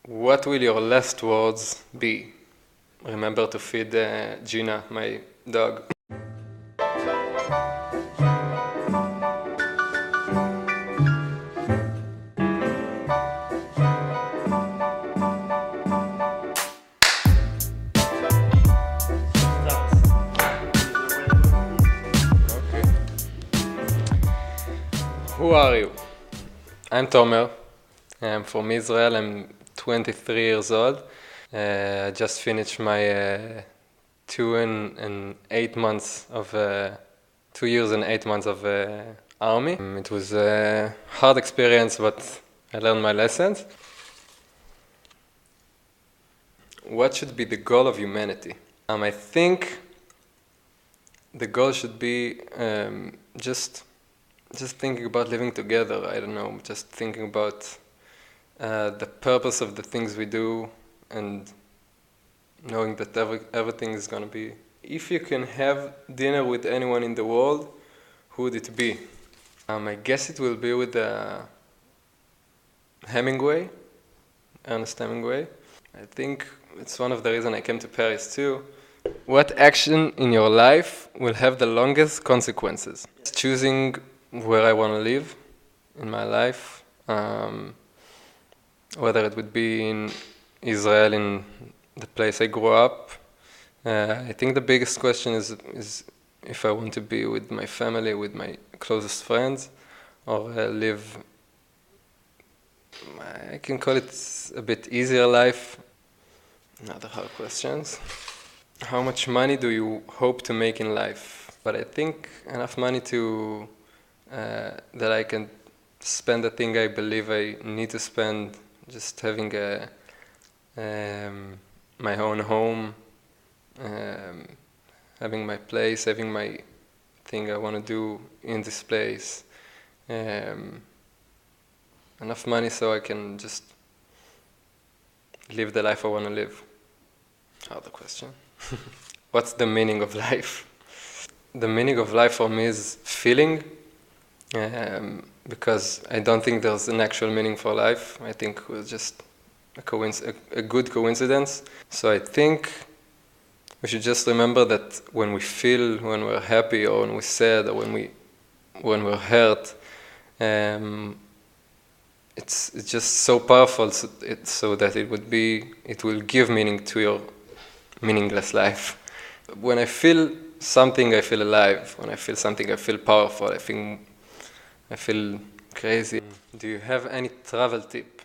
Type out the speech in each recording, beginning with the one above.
What will your last words be? Remember to feed Gina, my dog. Okay. Who are you? I'm Tomer. I'm from Israel. I'm 23 years old. I just finished my 2 and 8 months of 2 years and 8 months of army. It was a hard experience, but I learned my lessons. What should be the goal of humanity? I think the goal should be just thinking about living together. I don't know, just thinking about the purpose of the things we do and knowing that everything is going to be. If you can have dinner with anyone in the world, who would it be? I guess it will be with Hemingway, Ernest Hemingway. I think it's one of the reasons I came to Paris too. What action in your life will have the longest consequences? Choosing where I want to live in my life, whether it would be in Israel, in the place I grew up. I think the biggest question is if I want to be with my family, with my closest friends, or live, I can call it a bit easier life. Another hard questions. How much money do you hope to make in life? But I think enough money to that I can spend the thing I believe I need to spend. Just having my own home, having my place, having my thing I want to do in this place. Enough money so I can just live the life I want to live. Harder question. What's the meaning of life? The meaning of life for me is feeling, because I don't think there's an actual meaning for life. I think it was just a good coincidence. So I think we should just remember that when we feel, when we're happy or when we're sad or when we're hurt, it's just so powerful so that it will give meaning to your meaningless life. When I feel something, I feel alive. When I feel something, I feel powerful. I feel crazy. Do you have any travel tip?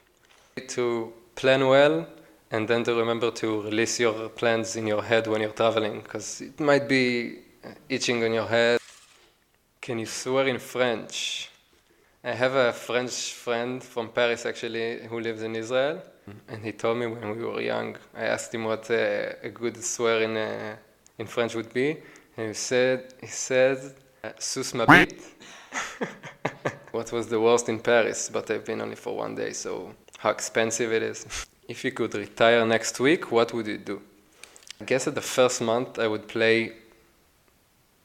To plan well and then to remember to release your plans in your head when you're traveling, because it might be itching on your head. Can you swear in French? I have a French friend from Paris actually who lives in Israel, and he told me when we were young, I asked him what a good swear in French would be, and he said, "Sus ma bite." What was the worst in Paris? But I've been only for 1 day, so how expensive it is. If you could retire next week, what would you do? I guess at the first month I would play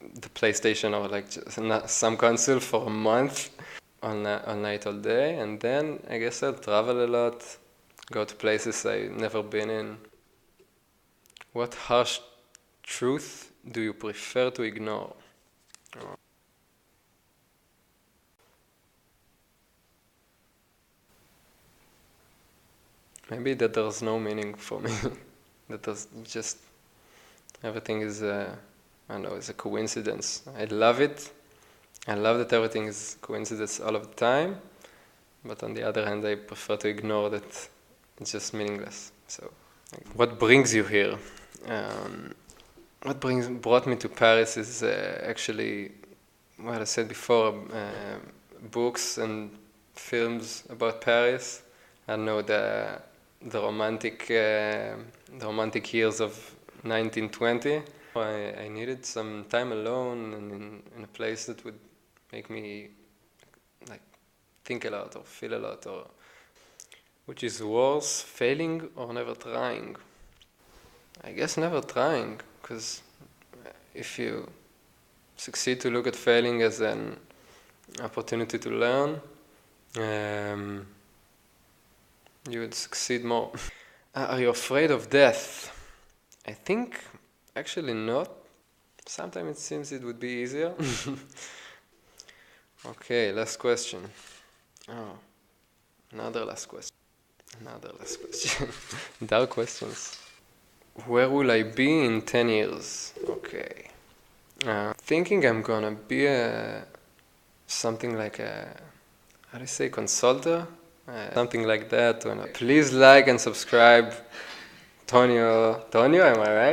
the PlayStation or like just some console for a month, all night, all day, and then I guess I'll travel a lot, go to places I've never been in. What harsh truth do you prefer to ignore? Maybe that there's no meaning for me. That there's just everything is I don't know, it's a coincidence. I love it. I love that everything is coincidence all of the time. But on the other hand, I prefer to ignore that it's just meaningless. So, what brings you here? What brought me to Paris is actually what I said before, books and films about Paris. I know the romantic years of 1920. I needed some time alone and in a place that would make me like think a lot or feel a lot, or which is worse, failing or never trying? I guess never trying, because if you succeed to look at failing as an opportunity to learn, you would succeed more. Are you afraid of death? I think actually not. Sometimes it seems it would be easier. Okay, last question. Oh, another last question. Another last question. Dark questions. Where will I be in 10 years? Okay. Thinking I'm gonna be something like a, how do you say, consultant? Something like that. Please like and subscribe. Tonio, am I right?